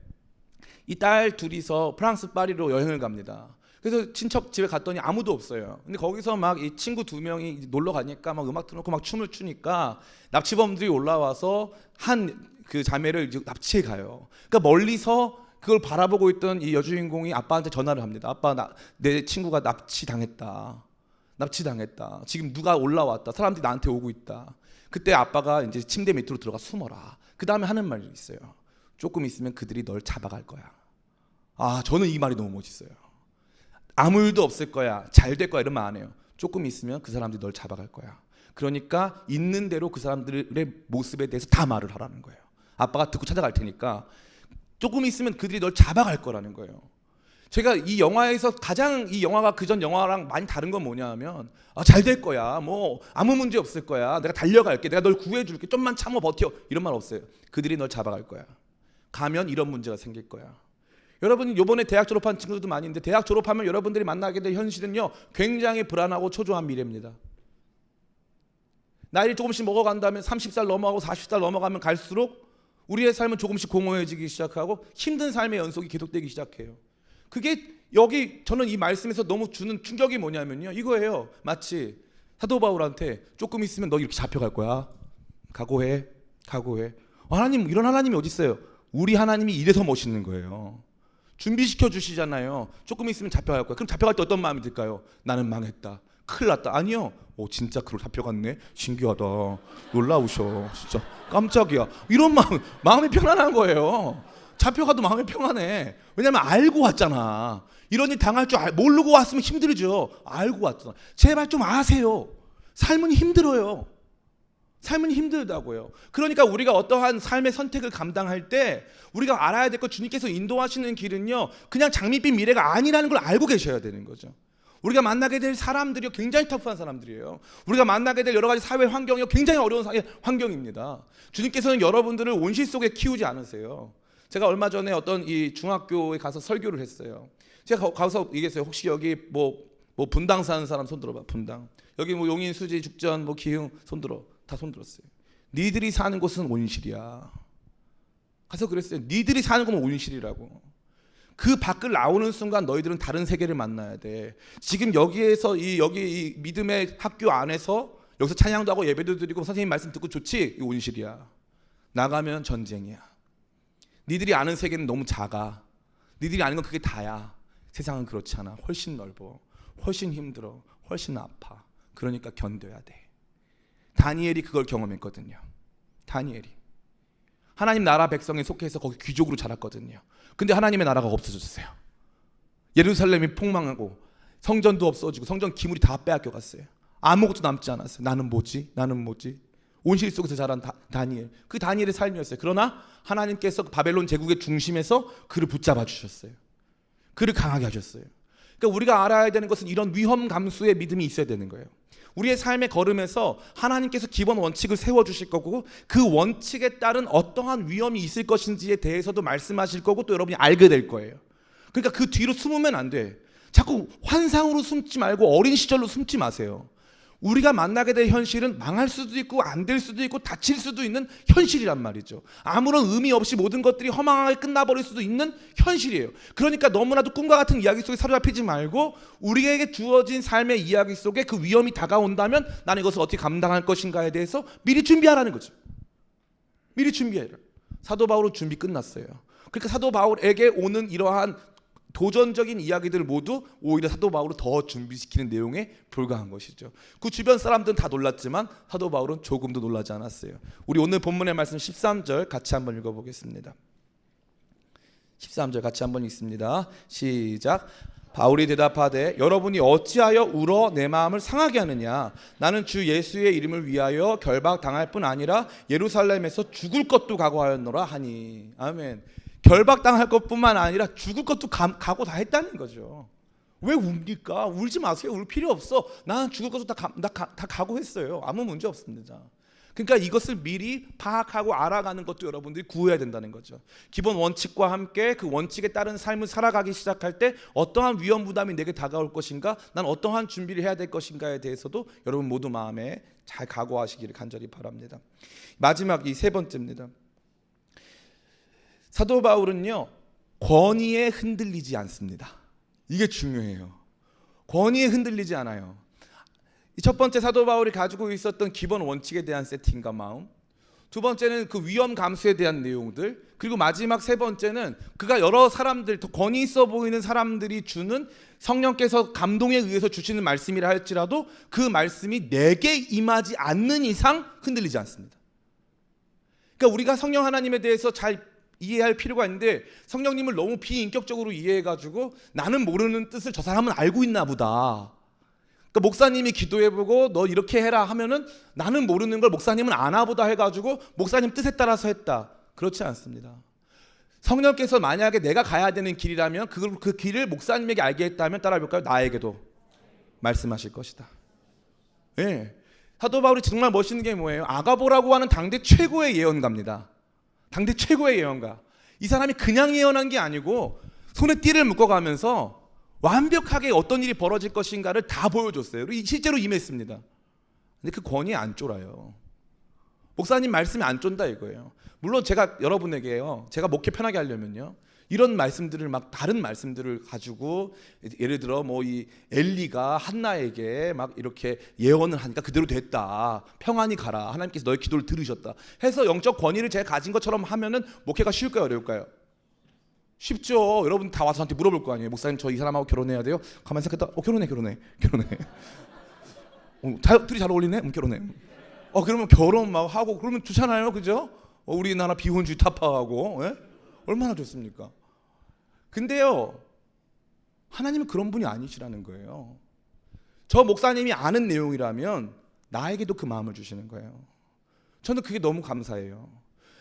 이 딸 둘이서 프랑스 파리로 여행을 갑니다. 그래서 친척 집에 갔더니 아무도 없어요. 근데 거기서 막 이 친구 두 명이 놀러 가니까 막 음악 틀어놓고 막 춤을 추니까 납치범들이 올라와서 한 그 자매를 이제 납치해 가요. 그러니까 멀리서 그걸 바라보고 있던 이 여주인공이 아빠한테 전화를 합니다. 아빠, 내 친구가 납치당했다. 납치당했다. 지금 누가 올라왔다. 사람들이 나한테 오고 있다. 그때 아빠가 이제 침대 밑으로 들어가 숨어라. 그 다음에 하는 말이 있어요. 조금 있으면 그들이 널 잡아갈 거야. 아, 저는 이 말이 너무 멋있어요. 아무 일도 없을 거야. 잘 될 거야. 이러면 안 해요. 조금 있으면 그 사람들이 널 잡아갈 거야. 그러니까 있는 대로 그 사람들의 모습에 대해서 다 말을 하라는 거예요. 아빠가 듣고 찾아갈 테니까 조금 있으면 그들이 널 잡아갈 거라는 거예요. 제가 이 영화에서 가장 이 영화가 그전 영화랑 많이 다른 건 뭐냐 하면 잘 될 거야. 뭐 아무 문제 없을 거야. 내가 달려갈게. 내가 널 구해줄게. 좀만 참아 버텨. 이런 말 없어요. 그들이 널 잡아갈 거야. 가면 이런 문제가 생길 거야. 여러분 이번에 대학 졸업한 친구들도 많이 있는데 대학 졸업하면 여러분들이 만나게 될 현실은요 굉장히 불안하고 초조한 미래입니다. 나이를 조금씩 먹어간다면 30살 넘어가고 40살 넘어가면 갈수록 우리의 삶은 조금씩 공허해지기 시작하고 힘든 삶의 연속이 계속되기 시작해요. 그게 여기 저는 이 말씀에서 너무 주는 충격이 뭐냐면요 이거예요. 마치 사도 바울한테 조금 있으면 너 이렇게 잡혀갈 거야. 각오해. 하나님, 이런 하나님이 어디 있어요? 우리 하나님이 이래서 멋있는 거예요. 준비시켜 주시잖아요. 조금 있으면 잡혀갈 거야. 그럼 잡혀갈 때 어떤 마음이 들까요? 나는 망했다. 큰일 났다. 아니요. 진짜 그걸 잡혀갔네. 신기하다. 놀라우셔. 진짜 깜짝이야. 이런 마음이 편안한 거예요. 잡혀가도 마음이 평안해. 왜냐면 알고 왔잖아. 이런 일 당할 줄 모르고 왔으면 힘들죠. 알고 왔잖아. 제발 좀 아세요. 삶은 힘들어요. 삶은 힘들다고요. 그러니까 우리가 어떠한 삶의 선택을 감당할 때 우리가 알아야 될 것, 주님께서 인도하시는 길은요 그냥 장밋빛 미래가 아니라는 걸 알고 계셔야 되는 거죠. 우리가 만나게 될 사람들이 굉장히 터프한 사람들이에요. 우리가 만나게 될 여러 가지 사회 환경이 굉장히 어려운 사회 환경입니다. 주님께서는 여러분들을 온실 속에 키우지 않으세요. 제가 얼마 전에 어떤 이 중학교에 가서 설교를 했어요. 제가 가서 얘기했어요. 혹시 여기 뭐 분당 사는 사람 손 들어봐. 분당. 여기 뭐 용인, 수지, 죽전, 뭐 기흥 손 들어. 다 손 들었어요. 니들이 사는 곳은 온실이야. 가서 그랬어요. 니들이 사는 곳은 온실이라고. 그 밖을 나오는 순간 너희들은 다른 세계를 만나야 돼. 지금 여기에서 여기 이 믿음의 학교 안에서 여기서 찬양도 하고 예배도 드리고 선생님 말씀 듣고 좋지? 이 온실이야. 나가면 전쟁이야. 니들이 아는 세계는 너무 작아. 니들이 아는 건 그게 다야. 세상은 그렇지 않아. 훨씬 넓어. 훨씬 힘들어. 훨씬 아파. 그러니까 견뎌야 돼. 다니엘이 그걸 경험했거든요. 다니엘이 하나님 나라 백성에 속해서 거기 귀족으로 자랐거든요. 근데 하나님의 나라가 없어졌어요. 예루살렘이 폭망하고 성전도 없어지고 성전 기물이 다 빼앗겨 갔어요. 아무것도 남지 않았어요. 나는 뭐지? 온실 속에서 자란 다니엘. 그 다니엘의 삶이었어요. 그러나 하나님께서 바벨론 제국의 중심에서 그를 붙잡아 주셨어요. 그를 강하게 하셨어요. 그러니까 우리가 알아야 되는 것은 이런 위험 감수의 믿음이 있어야 되는 거예요. 우리의 삶의 걸음에서 하나님께서 기본 원칙을 세워주실 거고 그 원칙에 따른 어떠한 위험이 있을 것인지에 대해서도 말씀하실 거고 또 여러분이 알게 될 거예요. 그러니까 그 뒤로 숨으면 안 돼. 자꾸 환상으로 숨지 말고 어린 시절로 숨지 마세요. 우리가 만나게 될 현실은 망할 수도 있고 안 될 수도 있고 다칠 수도 있는 현실이란 말이죠. 아무런 의미 없이 모든 것들이 허망하게 끝나버릴 수도 있는 현실이에요. 그러니까 너무나도 꿈과 같은 이야기 속에 사로잡히지 말고 우리에게 주어진 삶의 이야기 속에 그 위험이 다가온다면 나는 이것을 어떻게 감당할 것인가에 대해서 미리 준비하라는 거죠. 미리 준비해라. 사도 바울은 준비 끝났어요. 그러니까 사도 바울에게 오는 이러한 도전적인 이야기들 모두 오히려 사도 바울을 더 준비시키는 내용에 불과한 것이죠. 그 주변 사람들은 다 놀랐지만 사도 바울은 조금도 놀라지 않았어요. 우리 오늘 본문의 말씀 13절 같이 한번 읽어보겠습니다. 13절 같이 한번 읽습니다. 시작. 바울이 대답하되 여러분이 어찌하여 울어 내 마음을 상하게 하느냐. 나는 주 예수의 이름을 위하여 결박당할 뿐 아니라 예루살렘에서 죽을 것도 각오하였노라 하니. 아멘. 결박당할 것뿐만 아니라 죽을 것도 각오 다 했다는 거죠. 왜 웁니까? 울지 마세요. 울 필요 없어. 나는 죽을 것도 다 각오했어요. 아무 문제 없습니다. 그러니까 이것을 미리 파악하고 알아가는 것도 여러분들이 구해야 된다는 거죠. 기본 원칙과 함께 그 원칙에 따른 삶을 살아가기 시작할 때 어떠한 위험 부담이 내게 다가올 것인가, 난 어떠한 준비를 해야 될 것인가에 대해서도 여러분 모두 마음에 잘 각오하시기를 간절히 바랍니다. 마지막 이 세 번째입니다. 사도 바울은요 권위에 흔들리지 않습니다. 이게 중요해요. 권위에 흔들리지 않아요. 첫 번째 사도 바울이 가지고 있었던 기본 원칙에 대한 세팅과 마음, 두 번째는 그 위험 감수에 대한 내용들, 그리고 마지막 세 번째는 그가 여러 사람들, 더 권위 있어 보이는 사람들이 주는 성령께서 감동에 의해서 주시는 말씀이라 할지라도 그 말씀이 내게 임하지 않는 이상 흔들리지 않습니다. 그러니까 우리가 성령 하나님에 대해서 잘 이해할 필요가 있는데, 성령님을 너무 비인격적으로 이해해가지고 나는 모르는 뜻을 저 사람은 알고 있나 보다. 그러니까 목사님이 기도해보고 너 이렇게 해라 하면은 나는 모르는 걸 목사님은 아나 보다 해가지고 목사님 뜻에 따라서 했다. 그렇지 않습니다. 성령께서 만약에 내가 가야 되는 길이라면 그 길을 목사님에게 알게 했다면 따라해볼까요? 나에게도 말씀하실 것이다. 네. 사도 바울이 정말 멋있는 게 뭐예요? 아가보라고 하는 당대 최고의 예언가입니다. 당대 최고의 예언가. 이 사람이 그냥 예언한 게 아니고 손에 띠를 묶어가면서 완벽하게 어떤 일이 벌어질 것인가를 다 보여줬어요. 실제로 임했습니다. 근데 그 권위 안 쫄아요. 목사님 말씀이 안 쫀다 이거예요. 물론 제가 여러분에게요, 제가 목회 편하게 하려면요, 이런 말씀들을 막 다른 말씀들을 가지고, 예를 들어 뭐 이 엘리가 한나에게 막 이렇게 예언을 하니까 그대로 됐다, 평안히 가라, 하나님께서 너의 기도를 들으셨다 해서 영적 권위를 제가 가진 것처럼 하면은 목회가 쉬울까요, 어려울까요? 쉽죠. 여러분 다 와서 저한테 물어볼 거 아니에요. 목사님 저 이 사람하고 결혼해야 돼요? 가만히 생각했다. 결혼해. 둘이 잘 어울리네. 결혼해. 그러면 결혼 막 하고 그러면 좋잖아요, 그죠? 우리나라 비혼주의 타파하고, 예? 얼마나 좋습니까? 근데요, 하나님은 그런 분이 아니시라는 거예요. 저 목사님이 아는 내용이라면 나에게도 그 마음을 주시는 거예요. 저는 그게 너무 감사해요.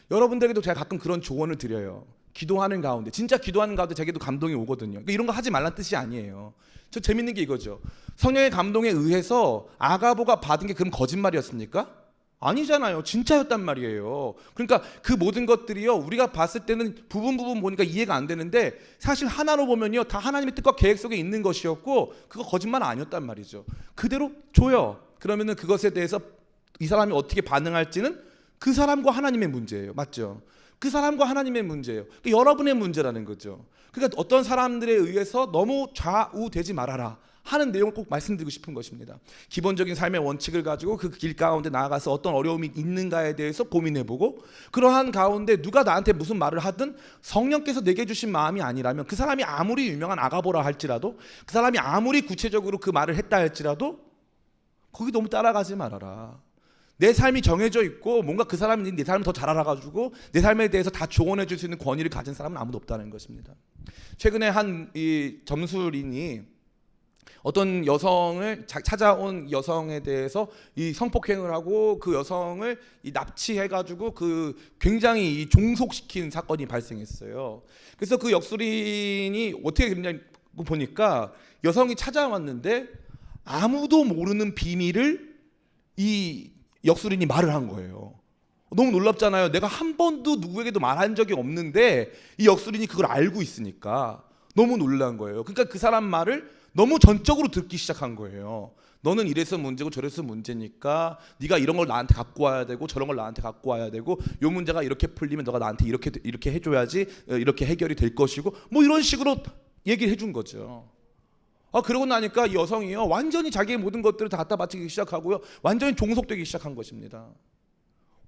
여러분들에게도 제가 가끔 그런 조언을 드려요. 기도하는 가운데, 진짜 기도하는 가운데 제게도 감동이 오거든요. 그러니까 이런 거 하지 말란 뜻이 아니에요. 저 재밌는 게 이거죠. 성령의 감동에 의해서 아가보가 받은 게 그럼 거짓말이었습니까? 아니잖아요. 진짜였단 말이에요. 그러니까 그 모든 것들이요, 우리가 봤을 때는 부분 보니까 이해가 안 되는데 사실 하나로 보면요, 다 하나님의 뜻과 계획 속에 있는 것이었고 그거 거짓말 아니었단 말이죠. 그대로 줘요. 그러면은 그것에 대해서 이 사람이 어떻게 반응할지는 그 사람과 하나님의 문제예요. 맞죠? 그 사람과 하나님의 문제예요. 그러니까 여러분의 문제라는 거죠. 그러니까 어떤 사람들에 의해서 너무 좌우되지 말아라 하는 내용을 꼭 말씀드리고 싶은 것입니다. 기본적인 삶의 원칙을 가지고 그 길 가운데 나아가서 어떤 어려움이 있는가에 대해서 고민해보고, 그러한 가운데 누가 나한테 무슨 말을 하든 성령께서 내게 주신 마음이 아니라면, 그 사람이 아무리 유명한 아가보라 할지라도, 그 사람이 아무리 구체적으로 그 말을 했다 할지라도 거기 너무 따라가지 말아라. 내 삶이 정해져 있고 뭔가 그 사람이 내 삶을 더 잘 알아가지고 내 삶에 대해서 다 조언해 줄 수 있는 권위를 가진 사람은 아무도 없다는 것입니다. 최근에 한 이 점술인이 어떤 여성을 찾아온 여성에 대해서 이 성폭행을 하고 그 여성을 이 납치해가지고 그 굉장히 이 종속시킨 사건이 발생했어요. 그래서 그 역술인이 어떻게 그랬냐 보니까, 여성이 찾아왔는데 아무도 모르는 비밀을 이 역술인이 말을 한 거예요. 너무 놀랍잖아요. 내가 한 번도 누구에게도 말한 적이 없는데 이 역술인이 그걸 알고 있으니까 너무 놀란 거예요. 그러니까 그 사람 말을 너무 전적으로 듣기 시작한 거예요. 너는 이래서 문제고 저래서 문제니까 네가 이런 걸 나한테 갖고 와야 되고 저런 걸 나한테 갖고 와야 되고, 요 문제가 이렇게 풀리면 너가 나한테 이렇게 해줘야지 이렇게 해결이 될 것이고, 뭐 이런 식으로 얘기를 해준 거죠. 그러고 나니까 이 여성이요, 완전히 자기의 모든 것들을 다 갖다 바치기 시작하고요, 완전히 종속되기 시작한 것입니다.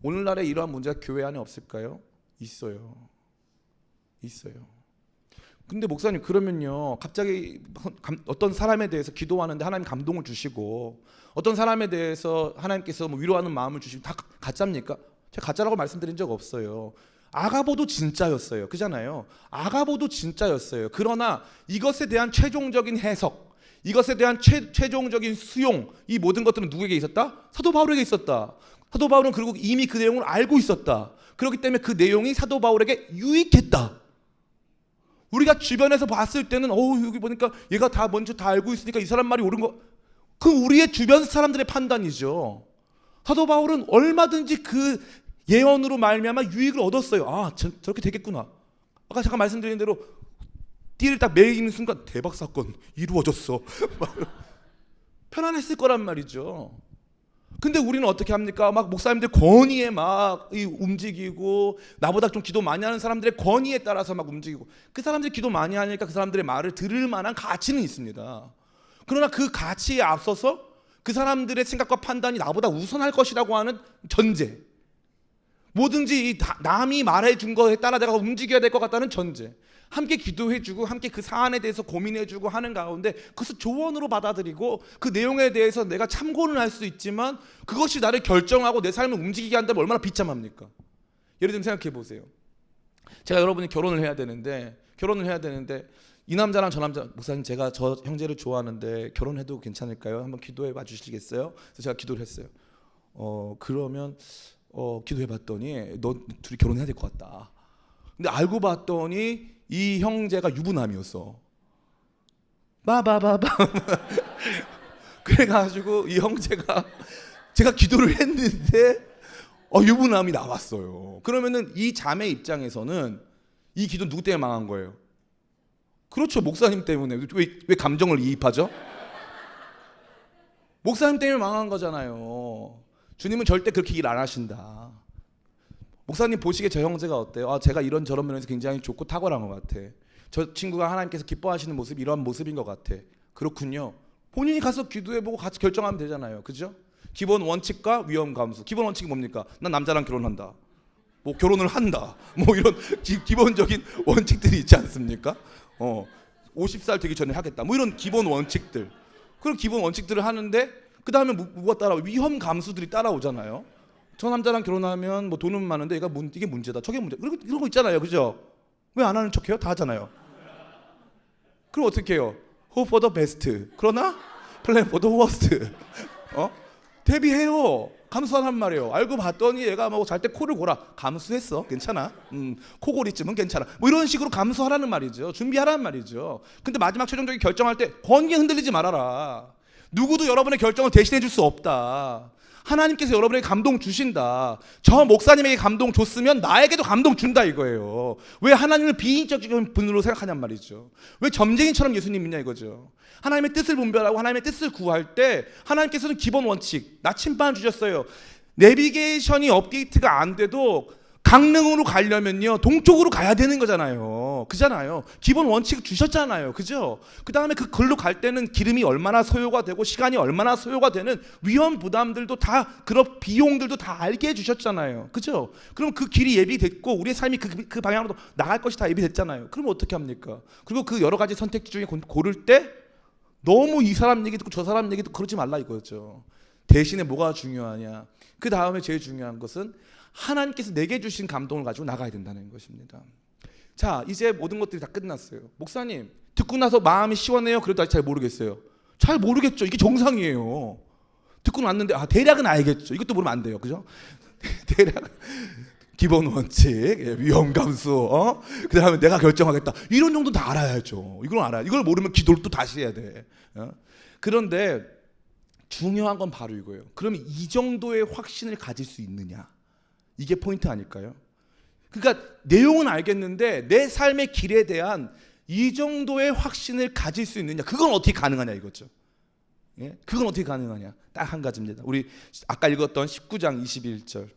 오늘날에 이러한 문제가 교회 안에 없을까요? 있어요. 근데 목사님, 그러면요, 갑자기 어떤 사람에 대해서 기도하는데 하나님 감동을 주시고, 어떤 사람에 대해서 하나님께서 뭐 위로하는 마음을 주시면 다 가짜입니까? 제가 가짜라고 말씀드린 적 없어요. 아가보도 진짜였어요. 그잖아요. 아가보도 진짜였어요. 그러나 이것에 대한 최종적인 해석, 이것에 대한 최종적인 수용, 이 모든 것들은 누구에게 있었다? 사도 바울에게 있었다. 사도 바울은 그리고 이미 그 내용을 알고 있었다. 그렇기 때문에 그 내용이 사도 바울에게 유익했다. 우리가 주변에서 봤을 때는 여기 보니까 얘가 다 먼저 다 알고 있으니까 이 사람 말이 옳은 거, 그 우리의 주변 사람들의 판단이죠. 사도 바울은 얼마든지 그 예언으로 말미암아 유익을 얻었어요. 저렇게 되겠구나. 아까 잠깐 말씀드린 대로 띠를 딱 매기는 순간 대박 사건 이루어졌어. 편안했을 거란 말이죠. 근데 우리는 어떻게 합니까? 막 목사님들 권위에 막 움직이고, 나보다 좀 기도 많이 하는 사람들의 권위에 따라서 막 움직이고, 그 사람들이 기도 많이 하니까 그 사람들의 말을 들을 만한 가치는 있습니다. 그러나 그 가치에 앞서서 그 사람들의 생각과 판단이 나보다 우선할 것이라고 하는 전제, 뭐든지 남이 말해준 거에 따라 내가 움직여야 될 것 같다는 전제. 함께 기도해주고 함께 그 사안에 대해서 고민해주고 하는 가운데 그것을 조언으로 받아들이고 그 내용에 대해서 내가 참고는 할 수 있지만 그것이 나를 결정하고 내 삶을 움직이게 한다면 얼마나 비참합니까? 예를 들면 생각해 보세요. 제가 여러분이 결혼을 해야 되는데 이 남자랑 저 남자, 목사님 제가 저 형제를 좋아하는데 결혼해도 괜찮을까요? 한번 기도해 봐 주시겠어요? 그래서 제가 기도를 했어요. 그러면 기도해 봤더니 너 둘이 결혼해야 될 것 같다. 근데 알고 봤더니 이 형제가 유부남이었어. 바바바바. 그래가지고 이 형제가 제가 기도를 했는데 유부남이 나왔어요. 그러면은 이 자매 입장에서는 이 기도 누구 때문에 망한 거예요? 그렇죠, 목사님 때문에. 왜 감정을 이입하죠? 목사님 때문에 망한 거잖아요. 주님은 절대 그렇게 일 안 하신다. 목사님 보시기에 저 형제가 어때요? 제가 이런 저런 면에서 굉장히 좋고 탁월한 것 같아. 저 친구가 하나님께서 기뻐하시는 모습이 이런 모습인 것 같아. 그렇군요. 본인이 가서 기도해보고 같이 결정하면 되잖아요. 그죠? 기본 원칙과 위험 감수. 기본 원칙이 뭡니까? 난 남자랑 결혼한다. 뭐 결혼을 한다. 뭐 이런 기본적인 원칙들이 있지 않습니까? 50살 되기 전에 하겠다. 뭐 이런 기본 원칙들. 그런 기본 원칙들을 하는데 그 다음에 뭐가 따라와? 위험 감수들이 따라오잖아요. 저 남자랑 결혼하면 뭐 돈은 많은데 이게 문제다. 저게 문제. 이런 거 있잖아요. 그죠? 왜 안 하는 척해요? 다 하잖아요. 그럼 어떻게 해요? Hope for the best. 그러나 plan for the worst. 대비해요. 감수하란 말이에요. 알고 봤더니 얘가 뭐 잘 때 코를 골아. 감수했어. 괜찮아. 코골이쯤은 괜찮아. 뭐 이런 식으로 감수하라는 말이죠. 준비하라는 말이죠. 근데 마지막 최종적인 결정할 때 권위에 흔들리지 말아라. 누구도 여러분의 결정을 대신해 줄 수 없다. 하나님께서 여러분에게 감동 주신다. 저 목사님에게 감동 줬으면 나에게도 감동 준다 이거예요. 왜 하나님을 비인격적인 분으로 생각하냔 말이죠. 왜 점쟁이처럼 예수님 믿냐 이거죠. 하나님의 뜻을 분별하고 하나님의 뜻을 구할 때 하나님께서는 기본 원칙 나침반 주셨어요. 내비게이션이 업데이트가 안 돼도 강릉으로 가려면요 동쪽으로 가야 되는 거잖아요. 그잖아요. 기본 원칙 주셨잖아요. 그죠? 그 다음에 그 글로 갈 때는 기름이 얼마나 소요가 되고 시간이 얼마나 소요가 되는 위험 부담들도 다 그런 비용들도 다 알게 해주셨잖아요. 그죠? 그럼 그 길이 예비됐고 우리의 삶이 그 방향으로 나갈 것이 다 예비됐잖아요. 그럼 어떻게 합니까? 그리고 그 여러 가지 선택지 중에 고를 때 너무 이 사람 얘기 듣고 저 사람 얘기 듣고 그러지 말라 이거죠. 대신에 뭐가 중요하냐? 그 다음에 제일 중요한 것은 하나님께서 내게 주신 감동을 가지고 나가야 된다는 것입니다. 자, 이제 모든 것들이 다 끝났어요. 목사님, 듣고 나서 마음이 시원해요? 그래도 아직 잘 모르겠어요. 잘 모르겠죠. 이게 정상이에요. 듣고 났는데 대략은 알겠죠. 이것도 모르면 안 돼요. 그죠? 대략 기본 원칙, 위험 감수, 그 다음에 내가 결정하겠다. 이런 정도 다 알아야죠. 이걸 알아요. 이걸 모르면 기도를 또 다시 해야 돼. 그런데 중요한 건 바로 이거예요. 그러면 이 정도의 확신을 가질 수 있느냐? 이게 포인트 아닐까요? 그러니까 내용은 알겠는데 내 삶의 길에 대한 이 정도의 확신을 가질 수 있느냐? 그건 어떻게 가능하냐 이거죠. 예? 그건 어떻게 가능하냐? 딱 한 가지입니다. 우리 아까 읽었던 19장 21절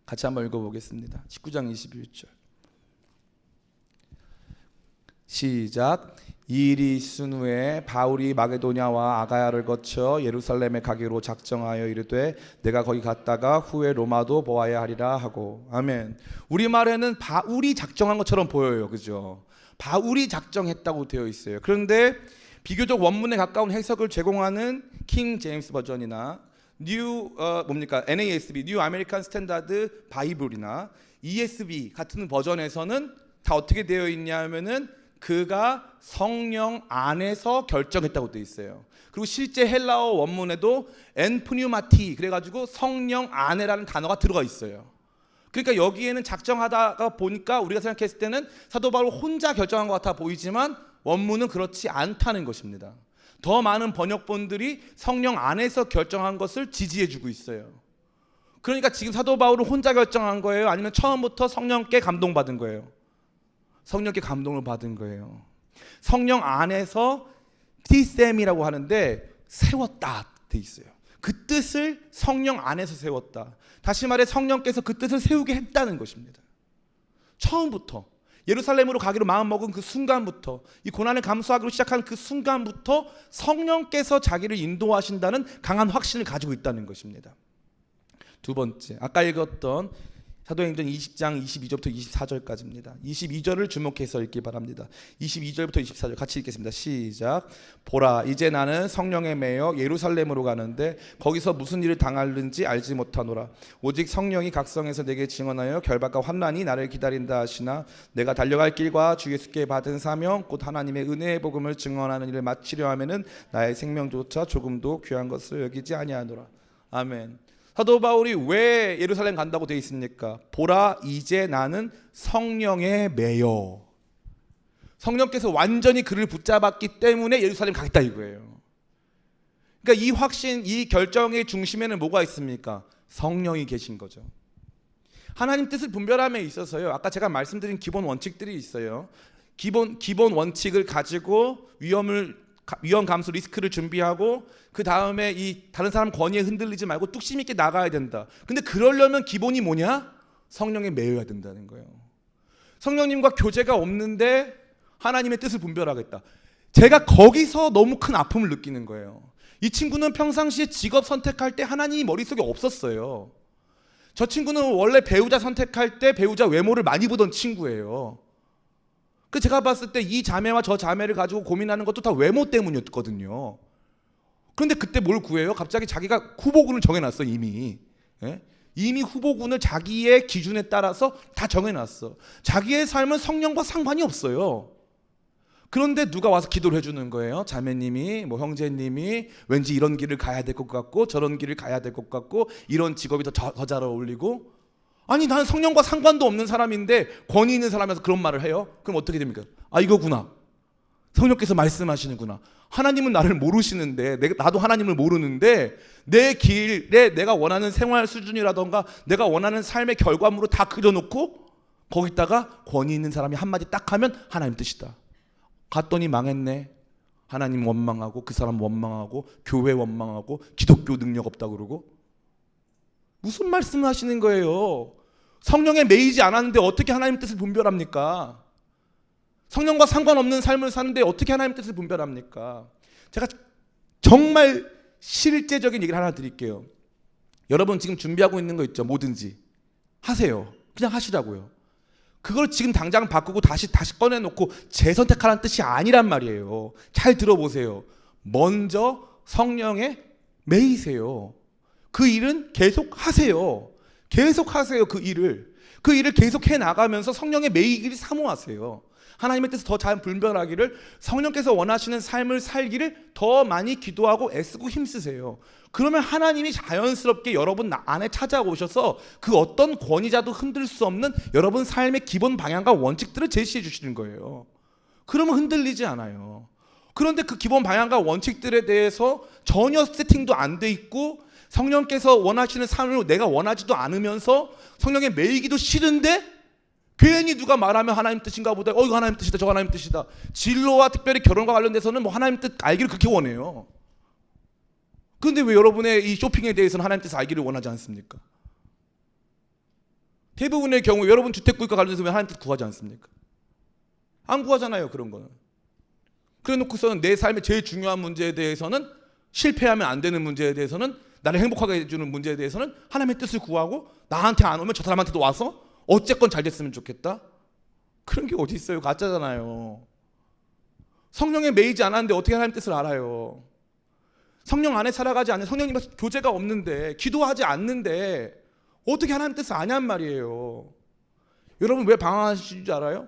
같이 한번 읽어보겠습니다. 19장 21절 시작. 이 일이 있은 후에 바울이 마게도냐와 아가야를 거쳐 예루살렘에 가기로 작정하여 이르되 내가 거기 갔다가 후에 로마도 보아야 하리라 하고. 아멘. 우리말에는 바울이 작정한 것처럼 보여요. 그죠? 바울이 작정했다고 되어 있어요. 그런데 비교적 원문에 가까운 해석을 제공하는 킹 제임스 버전이나 NASB, 뉴 아메리칸 스탠다드 바이블이나 ESV 같은 버전에서는 다 어떻게 되어 있냐면은 그가 성령 안에서 결정했다고 되어 있어요. 그리고 실제 헬라어 원문에도 엔프뉴마티 그래가지고 성령 안에라는 단어가 들어가 있어요. 그러니까 여기에는 작정하다가 보니까 우리가 생각했을 때는 사도 바울 혼자 결정한 것 같아 보이지만 원문은 그렇지 않다는 것입니다. 더 많은 번역본들이 성령 안에서 결정한 것을 지지해주고 있어요. 그러니까 지금 사도 바울은 혼자 결정한 거예요? 아니면 처음부터 성령께 감동받은 거예요? 성령께 감동을 받은 거예요. 성령 안에서 티셈이라고 하는데 세웠다 돼 있어요. 그 뜻을 성령 안에서 세웠다. 다시 말해 성령께서 그 뜻을 세우게 했다는 것입니다. 처음부터 예루살렘으로 가기로 마음먹은 그 순간부터 이 고난을 감수하기로 시작한 그 순간부터 성령께서 자기를 인도하신다는 강한 확신을 가지고 있다는 것입니다. 두 번째, 아까 읽었던 사도행전 20장 22절부터 24절까지입니다. 22절을 주목해서 읽기 바랍니다. 22절부터 24절 같이 읽겠습니다. 시작. 보라, 이제 나는 성령에 매여 예루살렘으로 가는데 거기서 무슨 일을 당할는지 알지 못하노라. 오직 성령이 각성에서 내게 증언하여 결박과 환난이 나를 기다린다 하시나 내가 달려갈 길과 주 예수께 받은 사명 곧 하나님의 은혜의 복음을 증언하는 일을 마치려 하면은 나의 생명조차 조금도 귀한 것을 여기지 아니하노라. 아멘. 사도 바울이 왜 예루살렘 간다고 되어 있습니까? 보라, 이제 나는 성령에 매여. 성령께서 완전히 그를 붙잡았기 때문에 예루살렘 가겠다 이거예요. 그러니까 이 확신, 이 결정의 중심에는 뭐가 있습니까? 성령이 계신 거죠. 하나님 뜻을 분별함에 있어서요, 아까 제가 말씀드린 기본 원칙들이 있어요. 기본 원칙을 가지고 위험 감수 리스크를 준비하고 그 다음에 이 다른 사람 권위에 흔들리지 말고 뚝심 있게 나가야 된다. 근데 그러려면 기본이 뭐냐? 성령에 매여야 된다는 거예요. 성령님과 교제가 없는데 하나님의 뜻을 분별하겠다. 제가 거기서 너무 큰 아픔을 느끼는 거예요. 이 친구는 평상시에 직업 선택할 때 하나님이 머릿속에 없었어요. 저 친구는 원래 배우자 선택할 때 배우자 외모를 많이 보던 친구예요. 그 제가 봤을 때 이 자매와 저 자매를 가지고 고민하는 것도 다 외모 때문이었거든요. 그런데 그때 뭘 구해요? 갑자기 자기가 후보군을 정해놨어 이미. 예? 이미 후보군을 자기의 기준에 따라서 다 정해놨어. 자기의 삶은 성령과 상관이 없어요. 그런데 누가 와서 기도를 해주는 거예요. 자매님이, 뭐 형제님이 왠지 이런 길을 가야 될 것 같고 저런 길을 가야 될 것 같고 이런 직업이 더 잘 어울리고. 아니 나는 성령과 상관도 없는 사람인데 권위 있는 사람이라서 그런 말을 해요? 그럼 어떻게 됩니까? 아 이거구나. 성령께서 말씀하시는구나. 하나님은 나를 모르시는데 나도 하나님을 모르는데 내 길에 내가 원하는 생활 수준이라던가 내가 원하는 삶의 결과물을 다 그려놓고 거기다가 권위 있는 사람이 한마디 딱 하면 하나님 뜻이다. 갔더니 망했네. 하나님 원망하고 그 사람 원망하고 교회 원망하고 기독교 능력 없다 그러고. 무슨 말씀을 하시는 거예요? 성령에 매이지 않았는데 어떻게 하나님 뜻을 분별합니까? 성령과 상관없는 삶을 사는데 어떻게 하나님 뜻을 분별합니까? 제가 정말 실제적인 얘기를 하나 드릴게요. 여러분 지금 준비하고 있는 거 있죠? 뭐든지 하세요. 그냥 하시라고요. 그걸 지금 당장 바꾸고 다시 꺼내놓고 재선택하라는 뜻이 아니란 말이에요. 잘 들어보세요. 먼저 성령에 매이세요. 그 일은 계속 하세요. 계속 하세요. 그 일을 계속 해 나가면서 성령의 매이기를 사모하세요. 하나님의 뜻을 더 잘 분별하기를, 성령께서 원하시는 삶을 살기를 더 많이 기도하고 애쓰고 힘쓰세요. 그러면 하나님이 자연스럽게 여러분 안에 찾아오셔서 그 어떤 권위자도 흔들 수 없는 여러분 삶의 기본 방향과 원칙들을 제시해 주시는 거예요. 그러면 흔들리지 않아요. 그런데 그 기본 방향과 원칙들에 대해서 전혀 세팅도 안 돼 있고 성령께서 원하시는 삶을 내가 원하지도 않으면서 성령에 매이기도 싫은데 괜히 누가 말하면 하나님 뜻인가 보다. 이거 하나님 뜻이다. 저거 하나님 뜻이다. 진로와 특별히 결혼과 관련돼서는 뭐 하나님 뜻 알기를 그렇게 원해요. 그런데 왜 여러분의 이 쇼핑에 대해서는 하나님 뜻을 알기를 원하지 않습니까? 대부분의 경우 여러분 주택구입과 관련돼서 왜 하나님 뜻 구하지 않습니까? 안 구하잖아요. 그런 거는. 그래 놓고서는 내 삶의 제일 중요한 문제에 대해서는, 실패하면 안 되는 문제에 대해서는, 나를 행복하게 해주는 문제에 대해서는 하나님의 뜻을 구하고, 나한테 안 오면 저 사람한테도 와서 어쨌건 잘 됐으면 좋겠다. 그런 게 어디 있어요? 가짜잖아요. 성령에 매이지 않았는데 어떻게 하나님 뜻을 알아요? 성령 안에 살아가지 않는, 성령님과 교제가 없는데, 기도하지 않는데 어떻게 하나님 뜻을 아냔 말이에요. 여러분 왜 방황하시는 줄 알아요?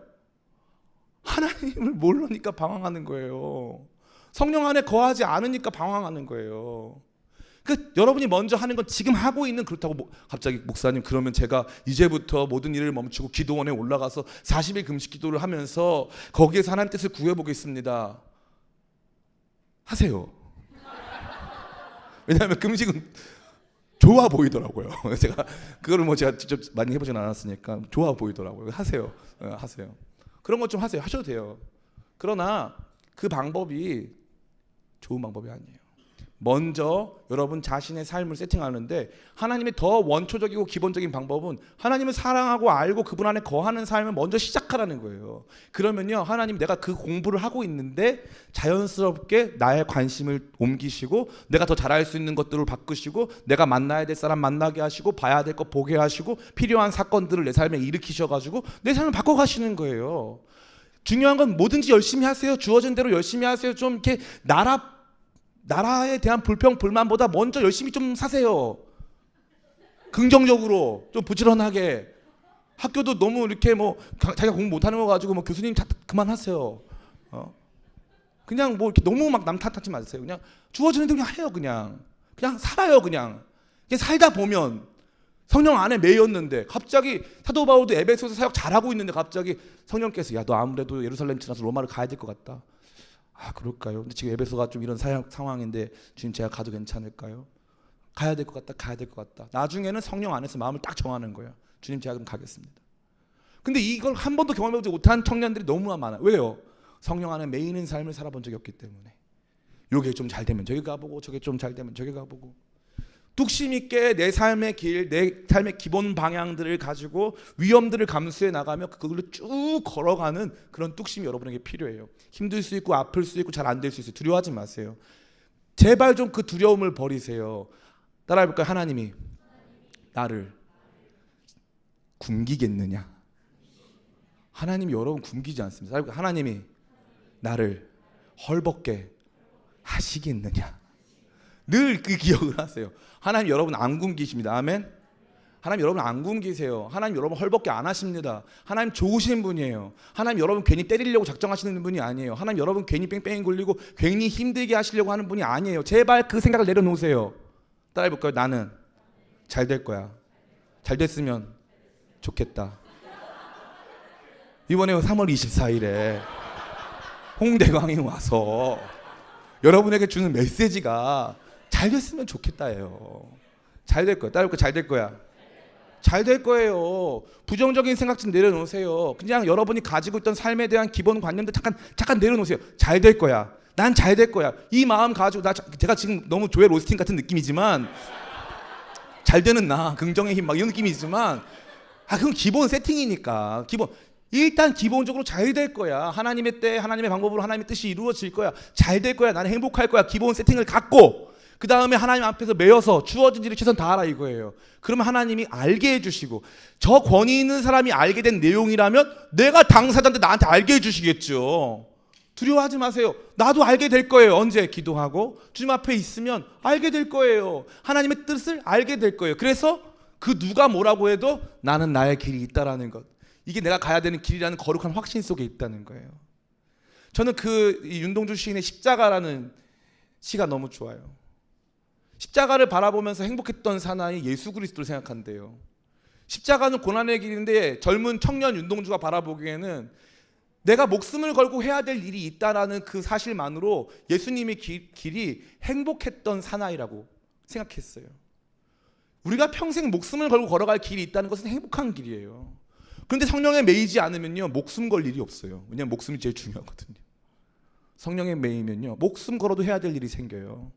하나님을 모르니까 방황하는 거예요. 성령 안에 거하지 않으니까 방황하는 거예요. 여러분이 먼저 하는 건 지금 하고 있는, 그렇다고 갑자기 목사님 그러면 제가 이제부터 모든 일을 멈추고 기도원에 올라가서 40일 금식 기도를 하면서 거기에서 하나님 뜻을 구해보겠습니다. 하세요. 왜냐하면 금식은 좋아 보이더라고요. 제가 그거를 제가 직접 많이 해보진 않았으니까 좋아 보이더라고요. 하세요. 하세요. 그런 것 좀 하세요. 하셔도 돼요. 그러나 그 방법이 좋은 방법이 아니에요. 먼저 여러분 자신의 삶을 세팅하는데 하나님의 더 원초적이고 기본적인 방법은 하나님을 사랑하고 알고 그분 안에 거하는 삶을 먼저 시작하라는 거예요. 그러면요 하나님 내가 그 공부를 하고 있는데 자연스럽게 나의 관심을 옮기시고 내가 더 잘할 수 있는 것들을 바꾸시고 내가 만나야 될 사람 만나게 하시고 봐야 될 것 보게 하시고 필요한 사건들을 내 삶에 일으키셔가지고 내 삶을 바꿔가시는 거예요. 중요한 건 뭐든지 열심히 하세요. 주어진 대로 열심히 하세요. 좀 이렇게 나라에 대한 불평 불만보다 먼저 열심히 좀 사세요. 긍정적으로 좀 부지런하게. 학교도 너무 이렇게 뭐 자기가 공부 못하는 거 가지고 뭐 교수님 그만하세요. 그냥 뭐 이렇게 너무 막 남 탓하지 마세요. 그냥 주어지는 대로 그냥 해요. 그냥 살아요. 그냥 살다 보면 성령 안에 매였는데 갑자기 사도 바울도 에베소서 사역 잘하고 있는데 갑자기 성령께서 야 너 아무래도 예루살렘 지나서 로마를 가야 될 것 같다. 아 그럴까요? 근데 지금 에베소가 좀 이런 상황인데 주님 제가 가도 괜찮을까요? 가야 될 것 같다. 가야 될 것 같다. 나중에는 성령 안에서 마음을 딱 정하는 거예요. 주님 제가 그럼 가겠습니다. 근데 이걸 한 번도 경험해보지 못한 청년들이 너무 많아요. 왜요? 성령 안에 매이는 삶을 살아본 적이 없기 때문에. 요게 좀 잘 되면 저기 가보고 저게 좀 잘 되면 저기 가보고 뚝심 있게 내 삶의 길, 내 삶의 기본 방향들을 가지고 위험들을 감수해 나가며 그걸로 쭉 걸어가는 그런 뚝심이 여러분에게 필요해요. 힘들 수 있고 아플 수 있고 잘 안 될 수 있어요. 두려워하지 마세요. 제발 좀 그 두려움을 버리세요. 따라해볼까요? 하나님이 나를 굶기겠느냐? 하나님이 여러분 굶기지 않습니다. 하나님이 나를 헐벗게 하시겠느냐? 늘 그 기억을 하세요. 하나님 여러분 안 굶기십니다. 아멘. 하나님 여러분 안 굶기세요. 하나님 여러분 헐벗게 안 하십니다. 하나님 좋으신 분이에요. 하나님 여러분 괜히 때리려고 작정하시는 분이 아니에요. 하나님 여러분 괜히 뺑뺑이 굴리고 괜히 힘들게 하시려고 하는 분이 아니에요. 제발 그 생각을 내려놓으세요. 따라해볼까요? 나는 잘 될 거야. 잘 됐으면 좋겠다. 이번에 3월 24일에 홍대광이 와서 여러분에게 주는 메시지가 잘 됐으면 좋겠다예요. 잘 될 거야. 따라해볼까요? 잘 될 거야. 잘 될 거예요. 부정적인 생각 좀 내려놓으세요. 그냥 여러분이 가지고 있던 삶에 대한 기본 관념들 잠깐 내려놓으세요. 잘 될 거야. 난 잘 될 거야. 이 마음 가지고 제가 지금 너무 조엘 오스틴 같은 느낌이지만 잘 되는 나 긍정의 힘 막 이런 느낌이지만 그건 기본 세팅이니까 일단 기본적으로 잘 될 거야. 하나님의 때 하나님의 방법으로 하나님의 뜻이 이루어질 거야. 잘 될 거야. 나는 행복할 거야. 기본 세팅을 갖고 그 다음에 하나님 앞에서 매여서 주어진 일을 최선 다하라 이거예요. 그러면 하나님이 알게 해주시고 저 권위 있는 사람이 알게 된 내용이라면 내가 당사자인데 나한테 알게 해주시겠죠. 두려워하지 마세요. 나도 알게 될 거예요. 언제? 기도하고 주님 앞에 있으면 알게 될 거예요. 하나님의 뜻을 알게 될 거예요. 그래서 그 누가 뭐라고 해도 나는 나의 길이 있다라는 것, 이게 내가 가야 되는 길이라는 거룩한 확신 속에 있다는 거예요. 저는 그 윤동주 시인의 십자가라는 시가 너무 좋아요. 십자가를 바라보면서 행복했던 사나이 예수 그리스도를 생각한대요. 십자가는 고난의 길인데 젊은 청년 윤동주가 바라보기에는 내가 목숨을 걸고 해야 될 일이 있다라는 그 사실만으로 예수님의 길이 행복했던 사나이라고 생각했어요. 우리가 평생 목숨을 걸고 걸어갈 길이 있다는 것은 행복한 길이에요. 그런데 성령에 매이지 않으면요 목숨 걸 일이 없어요. 왜냐하면 목숨이 제일 중요하거든요. 성령에 매이면요 목숨 걸어도 해야 될 일이 생겨요.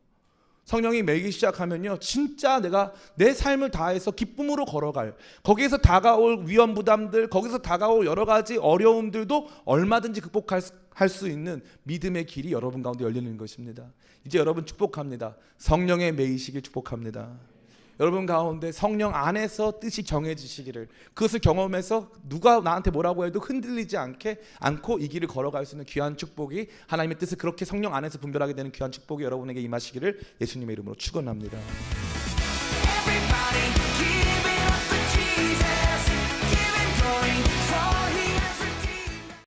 성령이 매이기 시작하면요 진짜 내가 내 삶을 다해서 기쁨으로 걸어갈, 거기에서 다가올 위험 부담들, 거기서 다가올 여러 가지 어려움들도 얼마든지 극복할 수 있는 믿음의 길이 여러분 가운데 열리는 것입니다. 이제 여러분 축복합니다. 성령에 매이시길 축복합니다. 여러분 가운데 성령 안에서 뜻이 정해지시기를, 그것을 경험해서 누가 나한테 뭐라고 해도 흔들리지 않고 이 길을 걸어갈 수 있는 귀한 축복이, 하나님의 뜻을 그렇게 성령 안에서 분별하게 되는 귀한 축복이 여러분에게 임하시기를 예수님의 이름으로 축원합니다.